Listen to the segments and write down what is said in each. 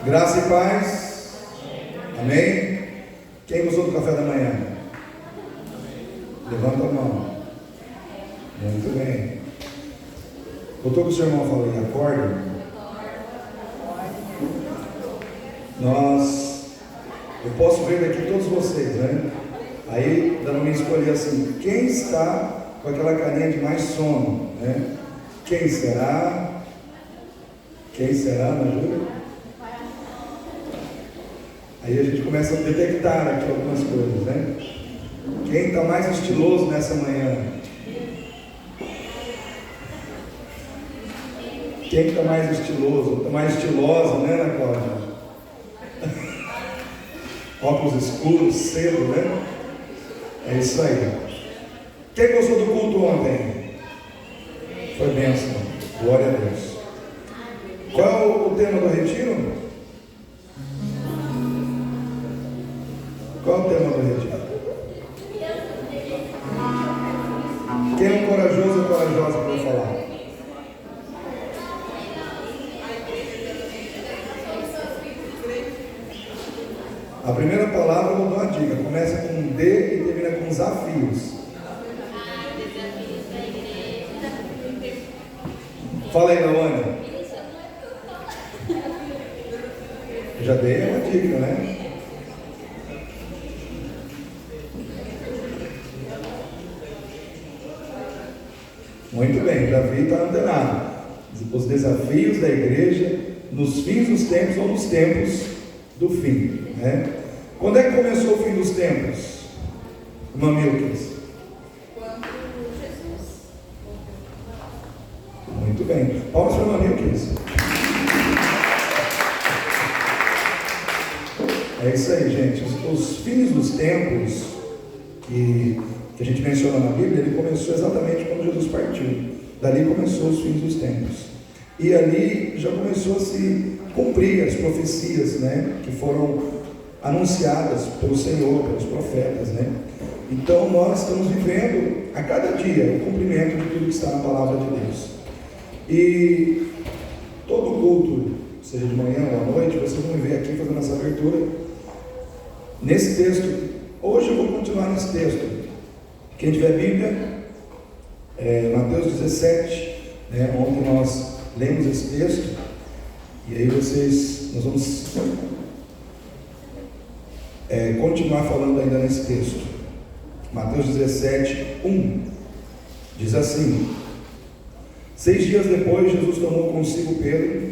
Graça e paz. Amém? Quem gostou do café da manhã? Levanta a mão. Muito bem. Voltou que o seu irmão falou em acorda? Eu posso ver daqui todos vocês, né? Aí dá pra mim escolher assim, quem está com aquela carinha de mais sono, né? Quem será? Quem será, me ajuda? Aí a gente começa a detectar aqui algumas coisas, né? Quem está mais estiloso nessa manhã? Quem está mais estiloso? Está mais estilosa, né, Ana Cláudia? Óculos escuros, cedo, né? É isso aí. Quem gostou do culto ontem? Foi bênção. Glória a Deus. Qual é o tema do retiro? Qual é o tema do retiro? Quem é corajoso ou corajosa para falar? A primeira palavra eu vou dar uma dica. Começa com D e termina com desafios. Fala aí, Lawane. Eu já dei uma dica, né? Muito bem, Davi está antenado. Os desafios da igreja nos fins dos tempos ou nos tempos do fim, né? Quando é que começou o fim dos tempos, irmã Milkins? Quando Jesus. Muito bem, palmas para a irmã Milkins. É isso aí, gente. Os fins dos tempos que a gente menciona na Bíblia, ele começou exatamente quando Jesus partiu. Dali começou os fins dos tempos. E ali já começou a se cumprir as profecias, né, que foram anunciadas pelo Senhor, pelos profetas, né? Então nós estamos vivendo a cada dia o cumprimento de tudo que está na palavra de Deus. E todo culto, seja de manhã ou à noite, vocês vão me ver aqui fazendo essa abertura nesse texto. Hoje eu vou continuar nesse texto. Quem tiver Bíblia, Mateus 17, né? Ontem nós lemos esse texto, e aí nós vamos continuar falando ainda nesse texto. Mateus 17, 1, diz assim: 6 dias depois, Jesus tomou consigo Pedro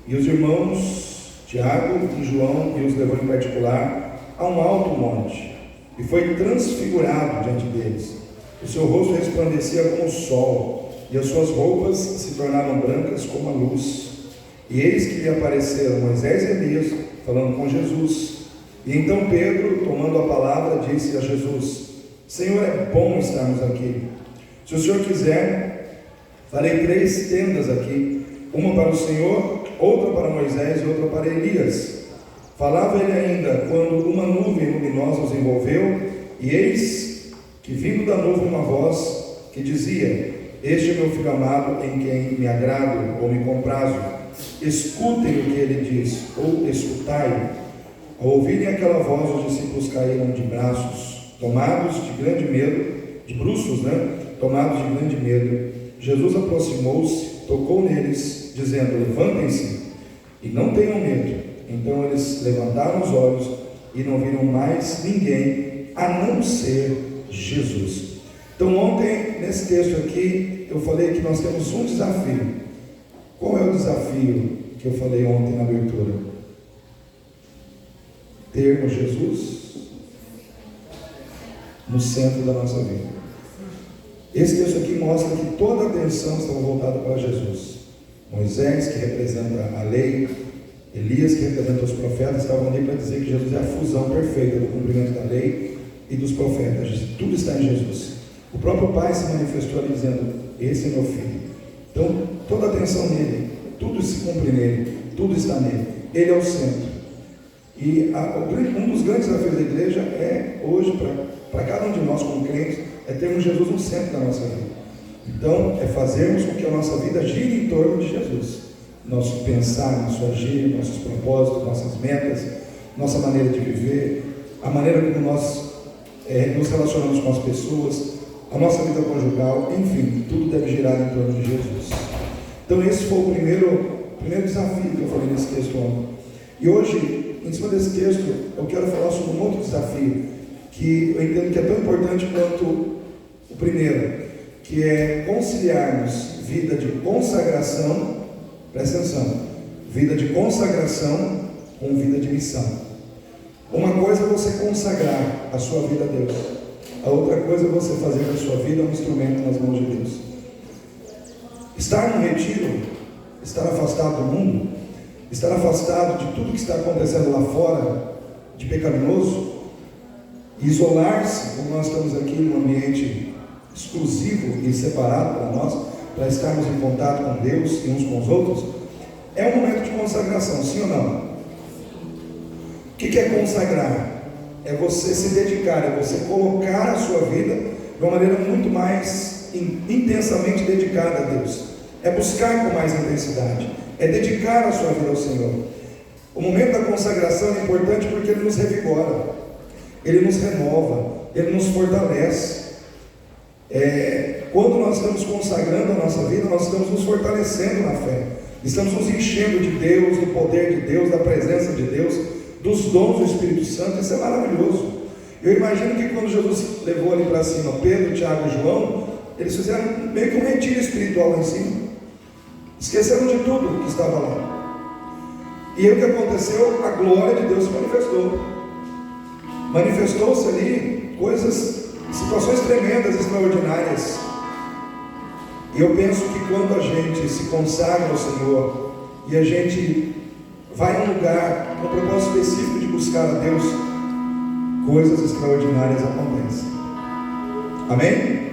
e os irmãos Tiago e João e os levou em particular a um alto monte, e foi transfigurado diante deles. O seu rosto resplandecia como o sol, e as suas roupas se tornaram brancas como a luz. E eis que lhe apareceram Moisés e Elias, falando com Jesus. E então Pedro, tomando a palavra, disse a Jesus: Senhor, é bom estarmos aqui. Se o Senhor quiser, farei 3 tendas aqui, uma para o Senhor, outra para Moisés e outra para Elias. Falava ele ainda, quando uma nuvem luminosa os envolveu, e eis que, vindo da nuvem, uma voz que dizia: Este é meu filho amado, em quem me agrado ou me comprazo. Escutem o que ele diz, ou escutai. Ao ouvirem aquela voz, os discípulos caíram de braços, tomados de grande medo, de bruços, tomados de grande medo. Jesus aproximou-se, tocou neles, dizendo: Levantem-se e não tenham medo. Então eles levantaram os olhos e não viram mais ninguém, a não ser Jesus. Então ontem, nesse texto aqui, eu falei que nós temos um desafio. Qual é o desafio que eu falei ontem na abertura? Termos Jesus no centro da nossa vida. Esse texto aqui mostra que toda a atenção estava voltada para Jesus. Moisés, que representa a lei, Elias, que representa os profetas, estavam ali para dizer que Jesus é a fusão perfeita do cumprimento da lei e dos profetas. Tudo está em Jesus. O próprio Pai se manifestou ali dizendo: Esse é meu filho. Então, toda a atenção nele, tudo se cumpre nele, tudo está nele. Ele é o centro. E um dos grandes desafios da igreja é, hoje, para cada um de nós como crentes, é termos Jesus no centro da nossa vida. Então, é fazermos com que a nossa vida gire em torno de Jesus. nosso pensar, nosso agir, nossos propósitos, nossas metas, nossa maneira de viver, a maneira como nós nos relacionamos com as pessoas, a nossa vida conjugal, enfim, tudo deve girar em torno de Jesus. Então esse foi o primeiro desafio que eu falei nesse texto ontem. E hoje, em cima desse texto, eu quero falar sobre um outro desafio, que eu entendo que é tão importante quanto o primeiro, que é conciliarmos vida de consagração, presta atenção, vida de consagração com vida de missão. Uma coisa é você consagrar a sua vida a Deus, a outra coisa é você fazer da sua vida um instrumento nas mãos de Deus. Estar no retiro, estar afastado do mundo, estar afastado de tudo que está acontecendo lá fora, de pecaminoso, isolar-se, como nós estamos aqui num ambiente exclusivo e separado para nós, para estarmos em contato com Deus e uns com os outros, é um momento de consagração, sim ou não? O que é consagrar? É você se dedicar, é você colocar a sua vida de uma maneira muito mais intensamente dedicada a Deus. É buscar com mais intensidade, é dedicar a sua vida ao Senhor. O momento da consagração é importante porque ele nos revigora, ele nos renova, ele nos fortalece. Quando nós estamos consagrando a nossa vida, nós estamos nos fortalecendo na fé, estamos nos enchendo de Deus, do poder de Deus, da presença de Deus, dos dons do Espírito Santo. Isso é maravilhoso. Eu imagino que quando Jesus levou ali para cima Pedro, Tiago e João, eles fizeram meio que um retiro espiritual lá em cima, esqueceram de tudo que estava lá. E aí o que aconteceu? A glória de Deus se manifestou-se ali situações tremendas, extraordinárias. E eu penso que quando a gente se consagra ao Senhor e a gente vai a um lugar com um propósito específico de buscar a Deus, coisas extraordinárias acontecem. Amém?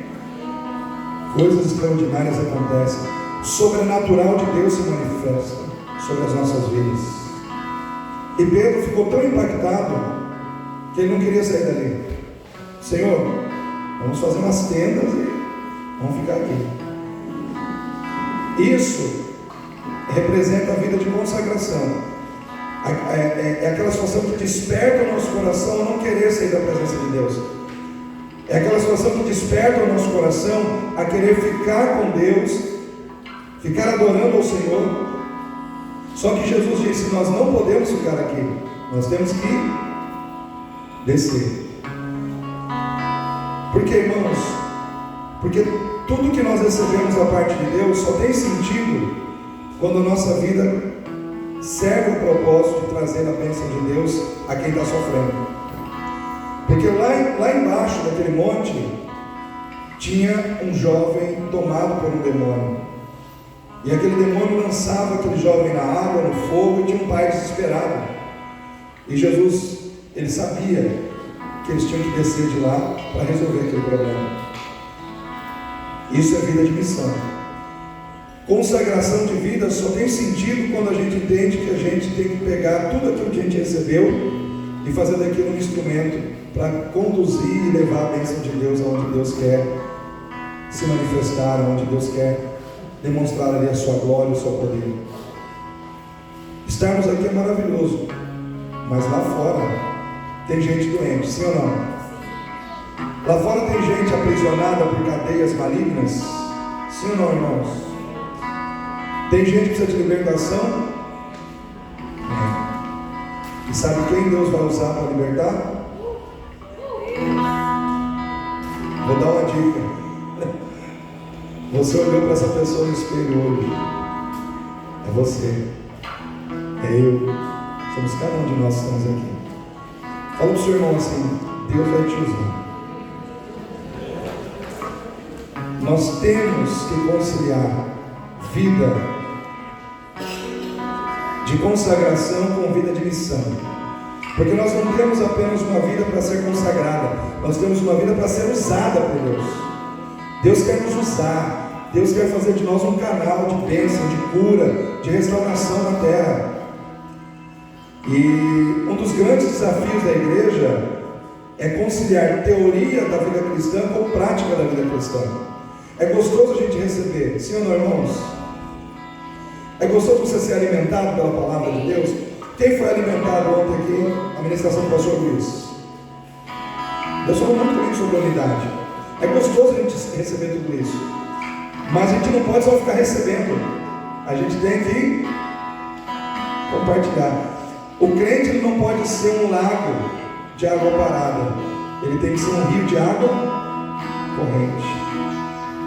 Coisas extraordinárias acontecem. O sobrenatural de Deus se manifesta sobre as nossas vidas. E Pedro ficou tão impactado que ele não queria sair dali. Senhor, vamos fazer umas tendas e vamos ficar aqui. Isso representa a vida de consagração. É aquela situação que desperta o nosso coração a não querer sair da presença de Deus. É aquela situação que desperta o nosso coração a querer ficar com Deus, ficar adorando ao Senhor. Só que Jesus disse: nós não podemos ficar aqui, nós temos que descer. Por quê, irmãos? Porque tudo que nós recebemos da parte de Deus só tem sentido quando a nossa vida serve o propósito de trazer a bênção de Deus a quem está sofrendo. Porque lá embaixo daquele monte tinha um jovem tomado por um demônio, e aquele demônio lançava aquele jovem na água, no fogo, e tinha um pai desesperado. E Jesus, ele sabia que eles tinham que descer de lá para resolver aquele problema. Isso é vida de missão. Consagração de vida só tem sentido quando a gente entende que a gente tem que pegar tudo aquilo que a gente recebeu e fazer daquilo um instrumento para conduzir e levar a bênção de Deus aonde Deus quer se manifestar, onde Deus quer demonstrar ali a sua glória, o seu poder. Estarmos aqui é maravilhoso, mas lá fora tem gente doente, sim ou não? Lá fora tem gente aprisionada por cadeias malignas, sim ou não, irmãos? Tem gente que precisa de libertação. E sabe quem Deus vai usar para libertar? Vou dar uma dica. Você olhou para essa pessoa no espelho hoje. É você, é eu, somos cada um de nós que estamos aqui. Fala para o seu irmão assim: Deus vai te usar. Nós temos que conciliar vida de consagração com vida de missão, porque nós não temos apenas uma vida para ser consagrada, nós temos uma vida para ser usada por Deus. Deus quer nos usar, Deus quer fazer de nós um canal de bênção, de cura, de restauração na terra. E um dos grandes desafios da igreja é conciliar teoria da vida cristã com prática da vida cristã. É gostoso a gente receber, sim ou não, irmãos? É gostoso você ser alimentado pela palavra de Deus? Quem foi alimentado ontem aqui? A ministração do pastor Luiz. Deus falou muito comigo sobre a unidade. É gostoso a gente receber tudo isso, mas a gente não pode só ficar recebendo. A gente tem que compartilhar. O crente ele não pode ser um lago de água parada. Ele tem que ser um rio de água corrente.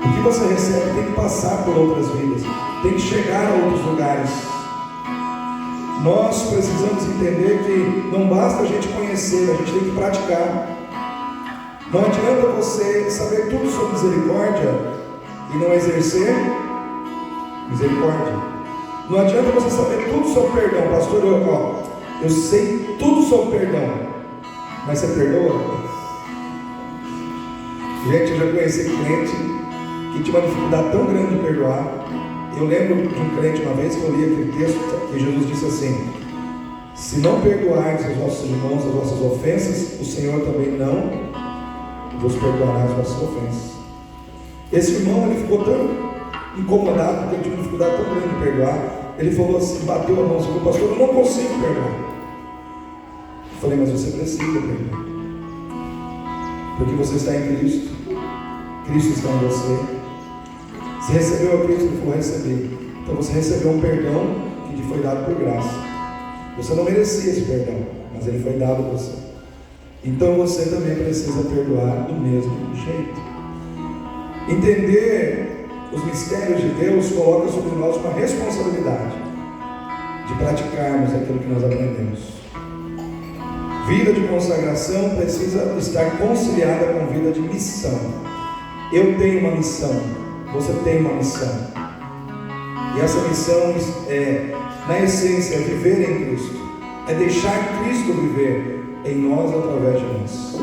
O que você recebe tem que passar por outras vidas, tem que chegar a outros lugares. Nós precisamos entender que não basta a gente conhecer, a gente tem que praticar. Não adianta você saber tudo sobre misericórdia e não exercer misericórdia. Não adianta você saber tudo sobre perdão. Pastor, eu sei tudo sobre perdão, mas você perdoa? Gente, eu já conheci crente que tinha uma dificuldade tão grande de perdoar. Eu lembro de um crente uma vez que eu li aquele texto que Jesus disse assim: se não perdoardes os vossos irmãos as vossas ofensas, o Senhor também não vos perdoará as vossas ofensas. Esse irmão ele ficou tão incomodado porque ele tinha uma dificuldade tão grande de perdoar. Ele falou assim, bateu a mão e falou: pastor, eu não consigo perdoar. Eu falei: mas você precisa perdoar, porque você está em Cristo, Cristo está em você. Você recebeu a Cristo, ele falou: recebi. Então você recebeu um perdão que lhe foi dado por graça. Você não merecia esse perdão, mas ele foi dado a você. Então você também precisa perdoar do mesmo jeito. Entender os mistérios de Deus coloca sobre nós uma responsabilidade de praticarmos aquilo que nós aprendemos. Vida de consagração precisa estar conciliada com vida de missão. Eu tenho uma missão, você tem uma missão. E essa missão na essência, é viver em Cristo, é deixar Cristo viver em nós, através de nós.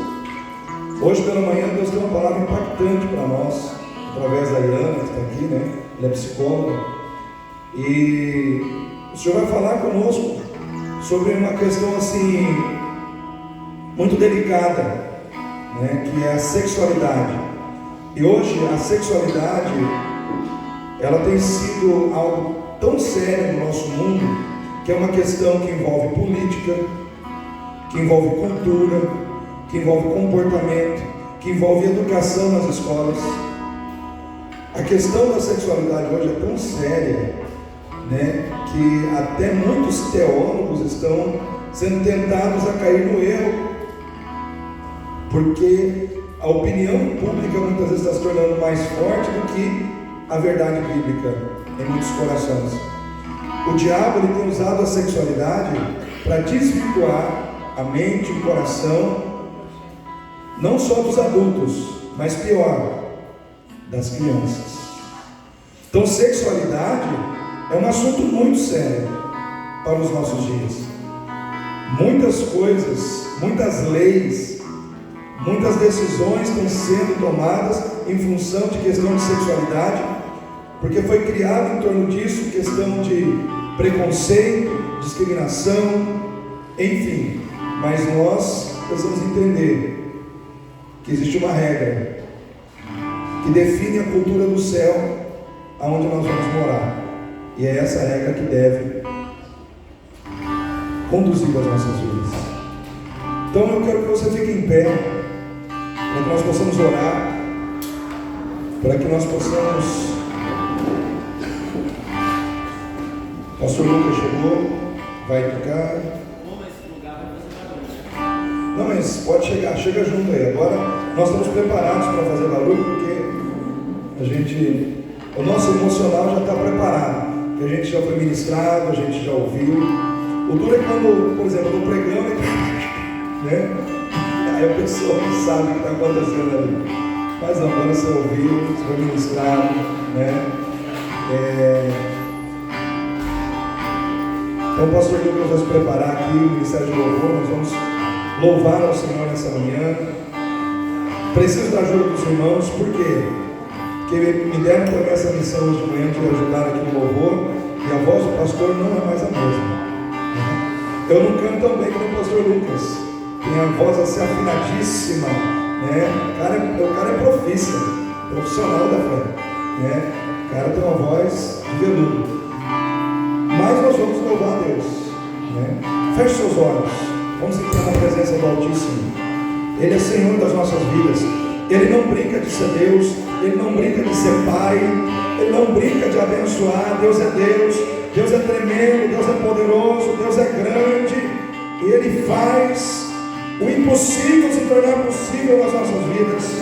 Hoje pela manhã Deus tem uma palavra impactante para nós, através da Ilana, que está aqui, né? Ela é psicóloga, e o Senhor vai falar conosco sobre uma questão assim muito delicada, né? Que é a sexualidade. E hoje a sexualidade ela tem sido algo tão sério no nosso mundo, que é uma questão que envolve política, que envolve cultura, que envolve comportamento, que envolve educação nas escolas. A questão da sexualidade hoje é tão séria, né, que até muitos teólogos estão sendo tentados a cair no erro, porque a opinião pública muitas vezes está se tornando mais forte do que a verdade bíblica em muitos corações. O diabo ele tem usado a sexualidade para desvirtuar a mente, o coração, não só dos adultos, mas pior, das crianças. Então, sexualidade é um assunto muito sério para os nossos dias. Muitas coisas, muitas leis, muitas decisões estão sendo tomadas em função de questão de sexualidade, porque foi criado em torno disso questão de preconceito, discriminação, enfim. Mas nós precisamos entender que existe uma regra que define a cultura do céu aonde nós vamos morar, e é essa regra que deve conduzir as nossas vidas. Então eu quero que você fique em pé, para que nós possamos orar, para que nós possamos. O pastor Lucas chegou, vai tocar. Não, mas pode chegar, chega junto aí. Agora nós estamos preparados para fazer barulho, porque o nosso emocional já está preparado, porque a gente já foi ministrado, a gente já ouviu. O duro é quando, por exemplo, eu estou pregando, né? Aí a pessoa não sabe o que está acontecendo ali. Mas não, quando você ouviu, você foi ministrado, né? Então o pastor Lucas vai se preparar aqui, o Ministério de Louvor, nós vamos louvar ao Senhor nessa manhã. Preciso da ajuda dos irmãos, por quê? Porque me deram também essa missão hoje de manhã de ajudar aqui no louvor, e a voz do pastor não é mais a mesma. Eu não canto tão bem como o pastor Lucas, tem a voz assim afinadíssima, né? O cara é profissional da fé, né? O cara tem uma voz de veludo. mais nós vamos louvar a Deus, né? Feche seus olhos, vamos entrar na presença do Altíssimo. Ele é Senhor das nossas vidas. Ele não brinca de ser Deus, Ele não brinca de ser Pai, Ele não brinca de abençoar. Deus é Deus, Deus é tremendo, Deus é poderoso, Deus é grande, e Ele faz o impossível se tornar possível nas nossas vidas.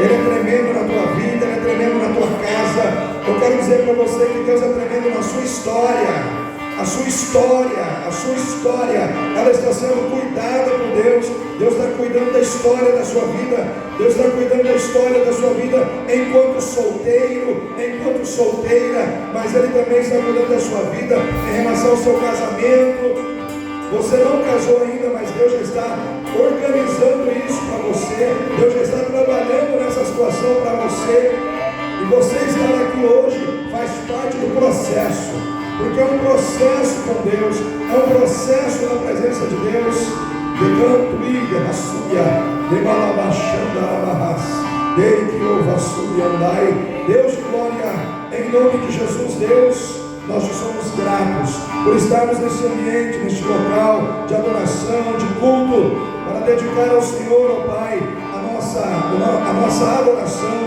Ele é tremendo na tua vida, Ele é tremendo na tua casa. Eu quero dizer para você que Deus é tremendo na sua história. A sua história, ela está sendo cuidada por Deus. Deus está cuidando da história da sua vida. Deus está cuidando da história da sua vida enquanto solteiro, enquanto solteira. Mas Ele também está cuidando da sua vida em relação ao seu casamento. Você não casou ainda, mas Deus já está organizando isso para você. Deus já está trabalhando nessa situação para você. E você estar aqui hoje faz parte do processo. Porque é um processo com Deus, é um processo na presença de Deus. De canto e de raçuia, de balabachanda abarras, de que ouva andai. Deus de glória, em nome de Jesus, Deus, nós te somos gratos por estarmos nesse ambiente, neste local de adoração, de culto, para dedicar ao Senhor, ó Pai, a nossa adoração,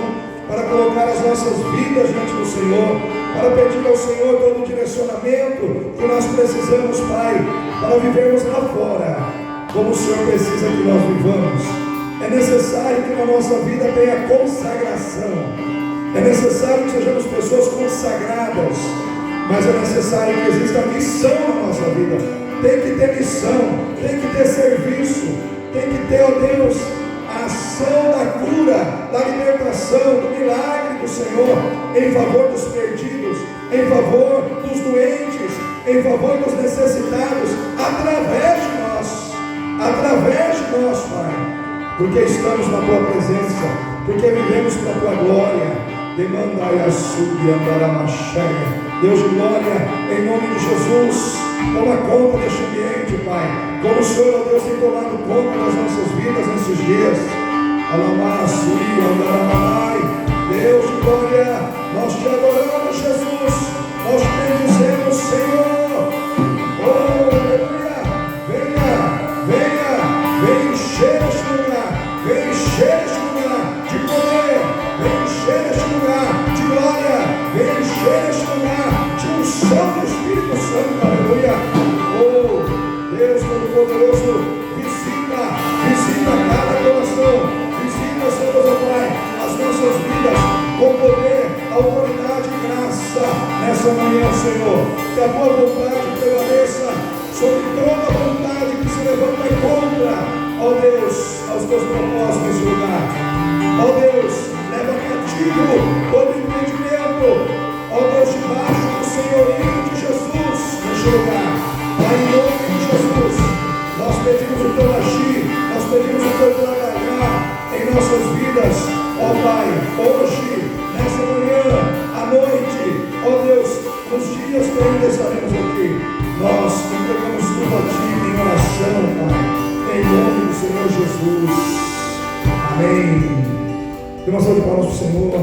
para colocar as nossas vidas diante do Senhor, para pedir ao Senhor todo o direcionamento que nós precisamos, Pai, para vivermos lá fora, como o Senhor precisa que nós vivamos. É necessário que na nossa vida tenha consagração, é necessário que sejamos pessoas consagradas, mas é necessário que exista missão na nossa vida. Tem que ter missão, tem que ter serviço, tem que ter, ó Deus, a ação da cura, da libertação, do milagre do Senhor, em favor dos perdidos, em favor dos doentes, em favor dos necessitados, através de nós, Pai, porque estamos na Tua presença, porque vivemos para a Tua glória. Demanda a sua andaramacheia. Deus de glória, em nome de Jesus, toma conta deste ambiente, Pai, como o Senhor, ó Deus, tem tomado conta das nossas vidas nesses dias. Deus de glória, nós te adoramos, Jesus, nós te bendizemos, Senhor. Oh, aleluia, venha encher este lugar, venha encher este lugar de poder, venha encher este lugar de glória, venha encher este lugar de unção do Espírito Santo, aleluia. Oh, Deus Todo-Poderoso, visita cada coração, visita, Senhor, ó Pai, as nossas vidas com poder, autoridade e graça nessa manhã, Senhor. Que a tua vontade prevaleça sobre toda vontade que se levanta contra, ó Deus, aos teus propósitos nesse lugar. Ó Deus, leva cativo todo entendimento, ó Deus, debaixo do senhorio de Jesus neste lugar. Pai, em nome de Jesus, nós pedimos o teu agir, nós pedimos o teu trabalhar em nossas vidas, ó Pai, hoje, nessa manhã, à noite, ó Deus, nos dias que ainda estaremos aqui, nós entregamos tudo a Ti em oração, Pai, em nome do Senhor Jesus. Amém. Dê uma salva de palmas para o Senhor.